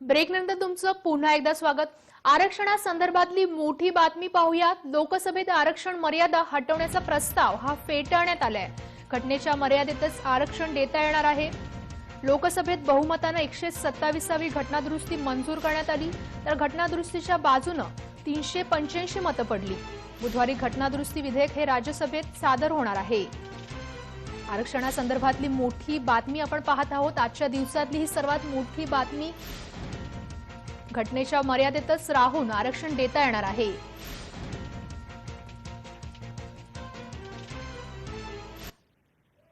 ब्रेकनंतर तुमचं पुन्हा एकदा स्वागत। आरक्षणासंदर्भातली मोठी बातमी पाहूयात। लोकसभेत आरक्षण मर्यादा हटवण्याचा प्रस्ताव हा फेटाळण्यात आलाय। घटनेच्या मर्यादेतच आरक्षण देता येणार आहे। लोकसभेत बहुमताने 127वी घटनादुरुस्ती मंजूर करण्यात आली, तर घटनादुरुस्तीच्या बाजूने 385 मतं पडली। बुधवारी घटनादुरुस्ती विधेयक हे राज्यसभेत सादर होणार आहे। आरक्षणासंदर्भातली मोठी बातमी आपण पाहत आहोत। आजच्या दिवसातली ही सर्वात मोठी बातमी, घटनेच्या मर्यादेतच राहून आरक्षण देता येणार आहे।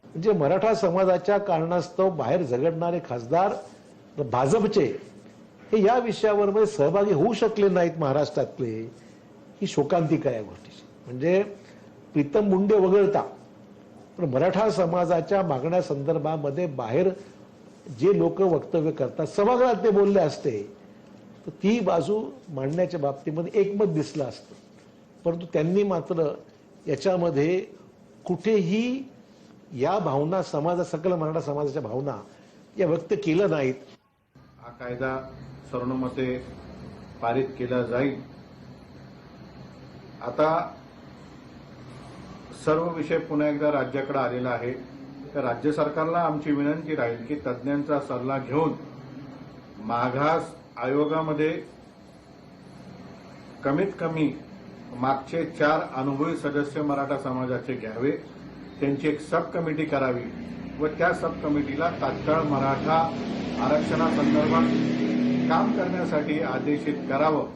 म्हणजे मराठा समाजाच्या कारणास्तव बाहेर झगडणारे खासदार भाजपचे हे या विषयावर सहभागी होऊ शकले नाहीत महाराष्ट्रातले, ही शोकांतिका आहे गोष्टीची। म्हणजे प्रीतम मुंडे वगळता पण मराठा समाजाच्या मागण्यासंदर्भामध्ये बाहेर जे लोक वक्तव्य करतात, सभागृहात ते बोलले असते तर ती बाजू मांडण्याच्या बाबतीमध्ये एकमत दिसलं असतं, परंतु त्यांनी मात्र याच्यामध्ये कुठेही या भावना सकल मराठा समाजाच्या भावना या व्यक्त केल्या नाहीत। हा कायदा सर्वानुमते पारित केला जाईल। आता सर्व विषय पुन्हा एकदा राज्याकडे आलेला आहे, तर राज्य सरकारला आमची विनंती राहील की तज्ज्ञांचा सल्ला घेऊन मागास आयोगामध्ये कमीत कमी मागचे 4 अनुभवी सदस्य मराठा समाजाचे घ्यावे, त्यांची एक सब कमिटी करावी व त्या सब कमिटीला तात्काळ मराठा आरक्षणासंदर्भात काम करण्यासाठी आदेशित करावं।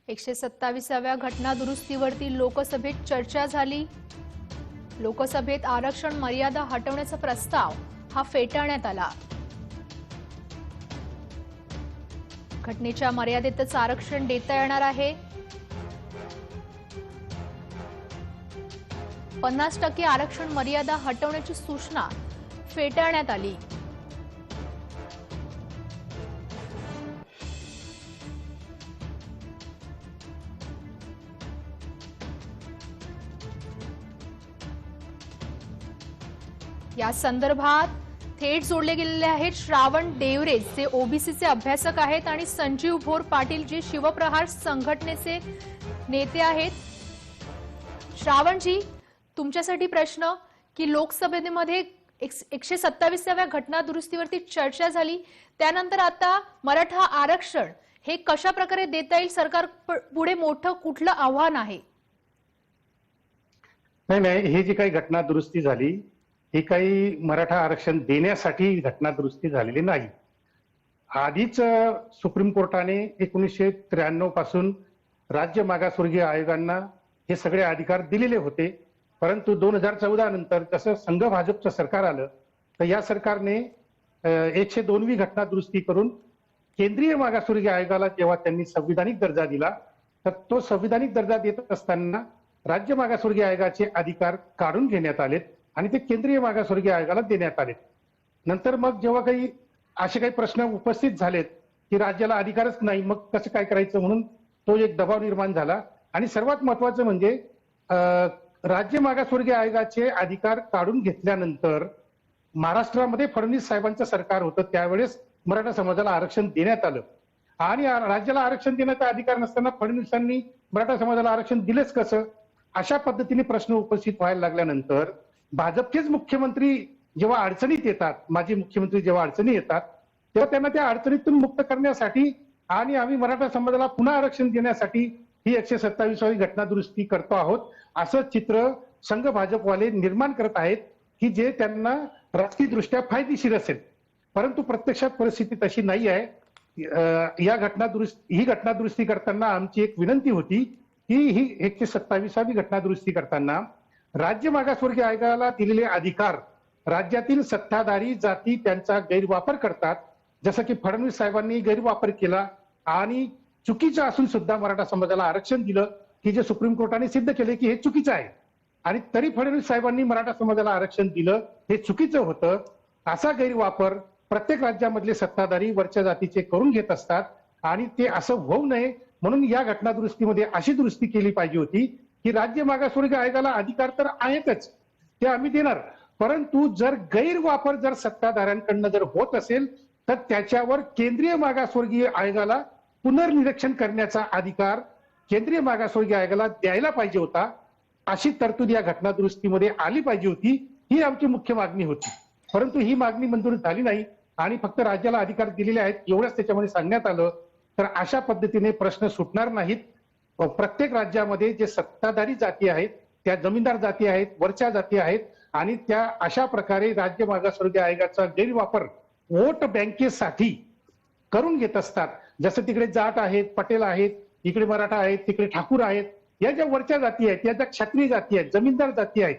127व्या घटना दुरुस्तीवरती लोकसभेत चर्चा झाली। लोकसभेत आरक्षण मर्यादा हटवण्याचा प्रस्ताव हा फेटाळण्यात आला। घटनेच्या मर्यादेतच आरक्षण देता येणार आहे। 50% आरक्षण मर्यादा हटवण्याची सूचना फेटाळण्यात आली। या संदर्भात थेट जोडले गेलेले आहेत श्रावण देवरे, जे ओबीसीचे अभ्यासक आहेत, आणि संजीव भोर पाटील, जे शिवप्रहार संघटनेचे नेते आहेत। श्रावणजी, तुमच्यासाठी प्रश्न की लोकसभेमध्ये 127व्या घटना दुरुस्तीवरती चर्चा झाली, त्यानंतर आता मराठा आरक्षण हे कशा प्रकारे देता येईल, सरकार पुढे मोठं कुठलं आव्हान आहे? नाही, ही जी काही घटना दुरुस्ती झाली ही काही मराठा आरक्षण देण्यासाठी घटना दुरुस्ती झालेली नाही। आधीच सुप्रीम कोर्टाने 1993 पासून राज्य मागासवर्गीय आयोगांना हे सगळे अधिकार दिलेले होते, परंतु 2014 नंतर जसं संघ भाजपचं सरकार आलं तर या सरकारने 102वी घटना दुरुस्ती करून केंद्रीय मागासवर्गीय आयोगाला जेव्हा त्यांनी संविधानिक दर्जा दिला, तर तो संविधानिक दर्जा देत असताना राज्य मागासवर्गीय आयोगाचे अधिकार काढून घेण्यात आलेत आणि ते केंद्रीय मागासवर्गीय आयोगाला देण्यात आले। नंतर मग जेव्हा काही असे काही प्रश्न उपस्थित झालेत की राज्याला अधिकारच नाही, मग कसं काय करायचं म्हणून तो एक दबाव निर्माण झाला। आणि सर्वात महत्वाचं म्हणजे राज्य मागासवर्गीय आयोगाचे अधिकार काढून घेतल्यानंतर महाराष्ट्रामध्ये फडणवीस साहेबांचं सरकार होतं, त्यावेळेस मराठा समाजाला आरक्षण देण्यात आलं आणि राज्याला आरक्षण देण्याचा अधिकार नसताना फडणवीसांनी मराठा समाजाला आरक्षण दिलेच कसं, अशा पद्धतीने प्रश्न उपस्थित व्हायला लागल्यानंतर भाजपचेच मुख्यमंत्री जेव्हा अडचणीत येतात, माजी मुख्यमंत्री जेव्हा अडचणी येतात, तेव्हा त्यांना त्या अडचणीतून मुक्त करण्यासाठी आणि आम्ही मराठा समाजाला पुन्हा आरक्षण देण्यासाठी ही 127वी घटना दुरुस्ती करतो आहोत, असं चित्र संघ भाजपवाले निर्माण करत आहेत की जे त्यांना राजकीय दृष्ट्या फायदेशीर असेल, परंतु प्रत्यक्षात परिस्थिती तशी नाही आहे। ही घटना दुरुस्ती करताना आमची एक विनंती होती की ही 127वी घटना दुरुस्ती करताना राज्य मागासवर्गीय आयोगाला दिलेले अधिकार राज्यातील सत्ताधारी जाती त्यांचा गैरवापर करतात, जसं की फडणवीस साहेबांनी गैरवापर केला आणि चुकीचं असून सुद्धा मराठा समाजाला आरक्षण दिलं की जे सुप्रीम कोर्टाने सिद्ध केले की हे चुकीचं आहे, आणि तरी फडणवीस साहेबांनी मराठा समाजाला आरक्षण दिलं हे चुकीचं होतं। असा गैरवापर प्रत्येक राज्यामधले सत्ताधारी वरच्या जातीचे करून घेत असतात आणि ते असं होऊ नये म्हणून या घटना दुरुस्तीमध्ये अशी दुरुस्ती केली पाहिजे होती की राज्य मागासवर्गीय आयोगाला अधिकार तर आहेतच, ते आम्ही देणार, परंतु जर गैरवापर जर सत्ताधाऱ्यांकडनं जर होत असेल तर त्याच्यावर केंद्रीय मागासवर्गीय आयोगाला पुनर्निरीक्षण करण्याचा अधिकार केंद्रीय मागासवर्गीय आयोगाला द्यायला पाहिजे होता. अशी तरतूद या घटना दुरुस्तीमध्ये आली पाहिजे होती. ही आमची मुख्य मागणी होती. परंतु ही मागणी मंजूर झाली नाही आणि फक्त राज्याला अधिकार दिलेले आहेत एवढंच त्याच्यामध्ये सांगण्यात आलं. तर अशा पद्धतीने प्रश्न सुटणार नाहीत. प्रत्येक राज्यामध्ये जे सत्ताधारी जाती आहेत त्या जमीनदार जाती आहेत, वरच्या जाती आहेत आणि त्या अशा प्रकारे राज्य मागासवर्गीय आयोगाचा गैरवापर वोट बँकेसाठी करून घेत असतात. जसं तिकडे जाट आहेत, पटेल आहेत, इकडे मराठा आहेत, तिकडे ठाकूर आहेत. या ज्या वरच्या जाती आहेत, या ज्या क्षत्रिय जाती आहेत, जमीनदार जाती आहेत,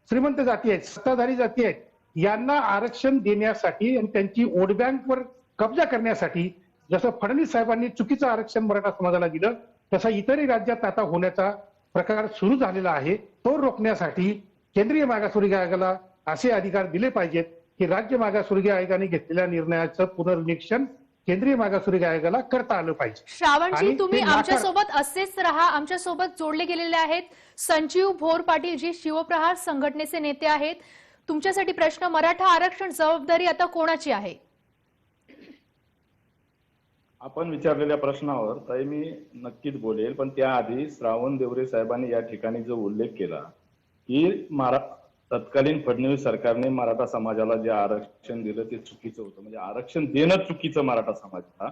श्रीमंत जाती आहेत, सत्ताधारी जाती आहेत, यांना आरक्षण देण्यासाठी आणि त्यांची वोट बँकवर कब्जा करण्यासाठी जसं फडणवीस साहेबांनी चुकीचं आरक्षण मराठा समाजाला दिलं तसा इतरही राज्यात आता होण्याचा प्रकार सुरू झालेला आहे. तो रोखण्यासाठी केंद्रीय मागासवर्गीय आयोगाला असे अधिकार दिले पाहिजेत की राज्य मागासवर्गीय आयोगाने घेतलेल्या निर्णयाचं पुनर्निरीक्षण केंद्रीय मागासवर्गीय आयोगाला करता आलं पाहिजे. श्रावणजी, आणि तुम्ही ते आमच्यासोबत असेच राहा. आमच्यासोबत जोडले गेलेले आहेत संजीव भोर पाटील, जी शिवप्रहार संघटनेचे नेते आहेत. तुमच्यासाठी प्रश्न, मराठा आरक्षण जबाबदारी आता कोणाची आहे? आपण विचारलेल्या प्रश्नावर ताई मी नक्कीच बोलेल, पण त्याआधी श्रावण देवरे साहेबांनी या ठिकाणी जो उल्लेख केला की तत्कालीन फडणवीस सरकारने मराठा समाजाला जे आरक्षण दिलं ते चुकीचं होतं, म्हणजे आरक्षण देणं चुकीचं मराठा समाजाला,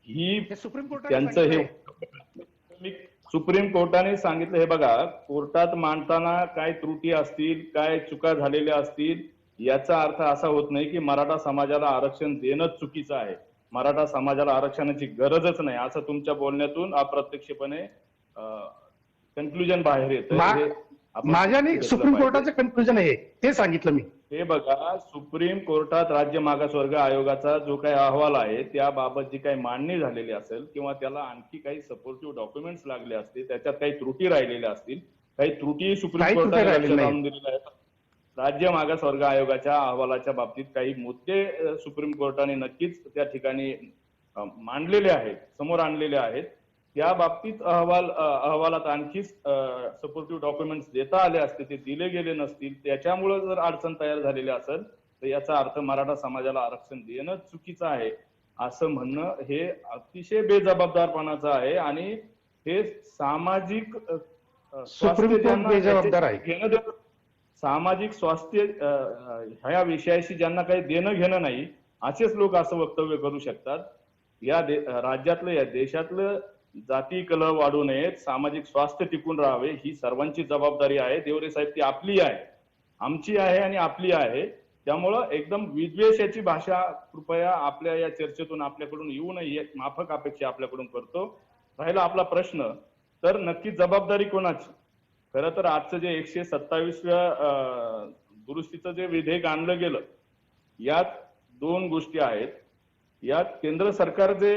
ही सुप्रीम त्यांचं हे सुप्रीम कोर्टाने सांगितलं. हे बघा, कोर्टात मांडताना काय त्रुटी असतील, काय चुका झालेल्या असतील, याचा अर्थ असा होत नाही की मराठा समाजाला आरक्षण देणं चुकीचं आहे, मराठा समाजाला आरक्षणाची गरजच नाही, असं तुमच्या बोलण्यातून अप्रत्यक्षपणे कन्क्लुजन बाहेर येतं. माझ्याने सुप्रीम कोर्टाचं कन्क्लुजन आहे ते सांगितलं मी. हे बघा, सुप्रीम कोर्टात राज्य मागासवर्ग आयोगाचा जो काही अहवाल आहे त्याबाबत जी काही मांडणी झालेली असेल किंवा त्याला आणखी काही सपोर्टिव्ह डॉक्युमेंट्स लागले असतील, त्याच्यात काही त्रुटी राहिलेल्या असतील, काही त्रुटी सुप्रीम कोर्टाने लक्षात आणून दिलेल्या आहेत. राज्य मागासवर्ग आयोगाच्या अहवालाच्या बाबतीत काही मुद्दे सुप्रीम कोर्टाने नक्कीच त्या ठिकाणी मांडलेले आहेत, समोर आणलेले आहेत. त्या बाबतीत अहवालात आणखी सपोर्टिव्ह डॉक्युमेंट्स देता आले असते, ते दिले गेले नसतील, त्याच्यामुळे जर अडचण तयार झालेली असेल तर याचा अर्थ मराठा समाजाला आरक्षण देणं चुकीचं आहे असं म्हणणं हे अतिशय बेजबाबदारपणाचं आहे आणि हे सामाजिक सुप्रीम कोर्ट बेजबाबदार आहे. सामाजिक स्वास्थ्य ह्या विषयाशी ज्यांना काही देणं घेणं नाही असेच लोक असं वक्तव्य करू शकतात. या राज्यातलं, या देशातलं जाती कलह वाढू नयेत, सामाजिक स्वास्थ्य टिकून राहावे, ही सर्वांची जबाबदारी आहे. देवरे साहेब, ती आपली आहे, आमची आहे आणि आपली आहे. त्यामुळं एकदम विद्वेषाची भाषा कृपया आपल्या या चर्चेतून आपल्याकडून येऊ नये, माफक अपेक्षा आपल्याकडून करतो. राहिला आपला प्रश्न, तर नक्की जबाबदारी कोणाची? खरं तर आजचं जे 127व्या दुरुस्तीचं जे विधेयक आणलं गेलं, यात दोन गोष्टी आहेत. यात केंद्र सरकार जे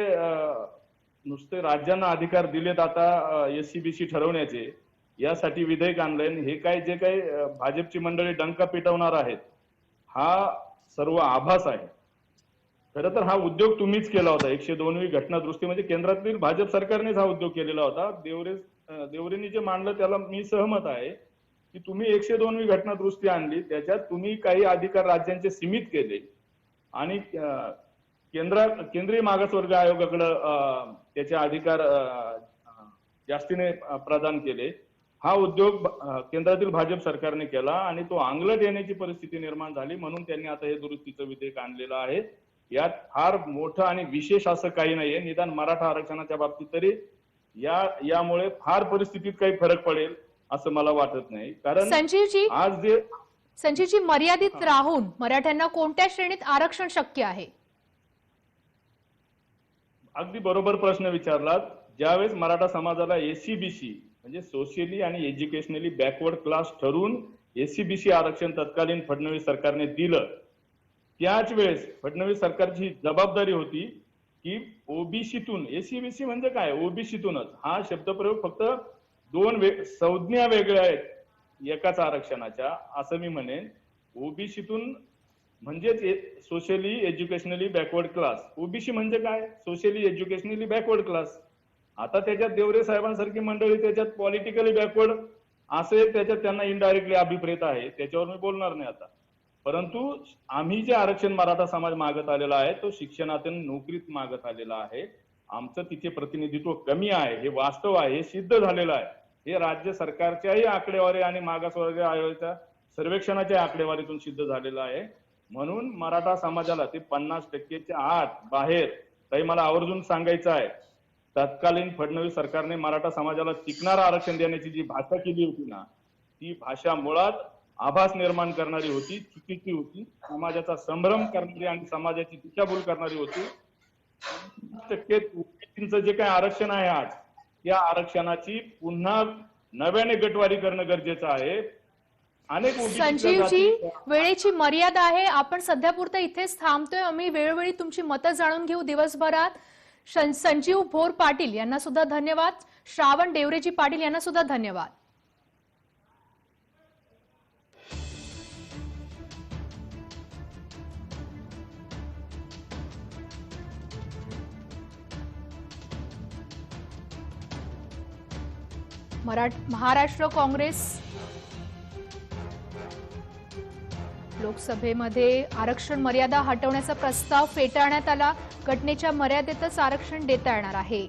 नुसते राज्यांना अधिकार दिलेत आता SCBC ठरवण्याचे, यासाठी विधेयक आणलंय. हे काय जे काही भाजपची मंडळी डंका पेटवणार आहेत, हा सर्व आभास आहे. खरं तर हा उद्योग तुम्हीच केला होता. 102वी घटना दुरुस्ती म्हणजे केंद्रातील भाजप सरकारनेच हा उद्योग केलेला होता. देवरेंनी जे मांडलं त्याला मी सहमत आहे की तुम्ही 102वी घटना दुरुस्ती आणली, त्याच्यात तुम्ही काही अधिकार राज्यांचे सीमित केले आणि केंद्रीय मागासवर्ग आयोगाकडे त्याचे अधिकार जास्तीने प्रदान केले. हा उद्योग केंद्रातील भाजप सरकारने केला आणि तो अंगलट येण्याची परिस्थिती निर्माण झाली, म्हणून त्यांनी आता हे दुरुस्तीचं विधेयक आणलेलं आहे. यात फार मोठं आणि विशेष असं काही नाहीये. निदान मराठा आरक्षणाच्या बाबतीत तरी यामुळे फार परिस्थितीत काही फरक पडेल असं मला वाटत नाही. कारण संजीवजी, मर्यादित राहून मराठ्यांना कोणत्या श्रेणीत आरक्षण शक्य आहे? अगदी बरोबर प्रश्न विचारलात. ज्यावेळेस मराठा समाजाला SCBC म्हणजे सोशियली आणि एज्युकेशनली बॅकवर्ड क्लास ठरवून SCBC आरक्षण तत्कालीन फडणवीस सरकारने दिलं, त्याच वेळेस फडणवीस सरकारची जबाबदारी होती की OBCतून, SCBC म्हणजे काय, OBCतूनच, हा शब्दप्रयोग फक्त दोन संज्ञा वेगळ्या आहेत एकाच आरक्षणाच्या, असं मी म्हणेन. OBCतून म्हणजेच socially educationally backward class. OBC म्हणजे काय, सोशली एज्युकेशनली बॅकवर्ड क्लास. आता त्याच्यात देवरे साहेबांसारखी मंडळी त्याच्यात पॉलिटिकली बॅकवर्ड असे त्याच्यात त्यांना इनडायरेक्टली अभिप्रेत आहे, त्याच्यावर मी बोलणार नाही आता. परंतु आम्ही जे आरक्षण मराठा समाज मागत आलेला आहे तो शिक्षणातून नोकरीत मागत आलेला आहे. आमचं तिथे प्रतिनिधित्व कमी आहे, हे वास्तव आहे, हे सिद्ध झालेलं आहे. हे राज्य सरकारच्याही आकडेवारी आणि मागासवर्गीय आयोगाच्या सर्वेक्षणाच्या आकडेवारीतून सिद्ध झालेलं आहे. म्हणून मराठा समाजाला ते 50%च्या आत बाहेर, काही मला आवर्जून सांगायचं आहे, तत्कालीन फडणवीस सरकारने मराठा समाजाला टिकणारं आरक्षण देण्याची जी भाषा केली होती ना, ती भाषा मुळात आभास निर्माण करणारी होती, चुकीची होती, समाजाचा संभ्रम करणारी आणि समाजाची दिशाभूल करणारी होती. ओबीसीचं जे काही आरक्षण आहे आज, या आरक्षणाची पुन्हा नव्याने गटवारी करणं गरजेचं आहे. अनेक संजीवजी, वेळेची मर्यादा आहे. आपण सध्यापुरतं इथेच थांबतोय. आम्ही वेळोवेळी तुमची मतं जाणून घेऊ दिवसभरात. संजीव भोर पाटील यांना सुद्धा धन्यवाद. श्रावण देवरेजी पाटील यांना सुद्धा धन्यवाद. महाराष्ट्र काँग्रेस लोकसभेमध्ये आरक्षण मर्यादा हटवण्याचा प्रस्ताव फेटाळण्यात आला. घटनेच्या मर्यादेतच आरक्षण देता येणार आहे.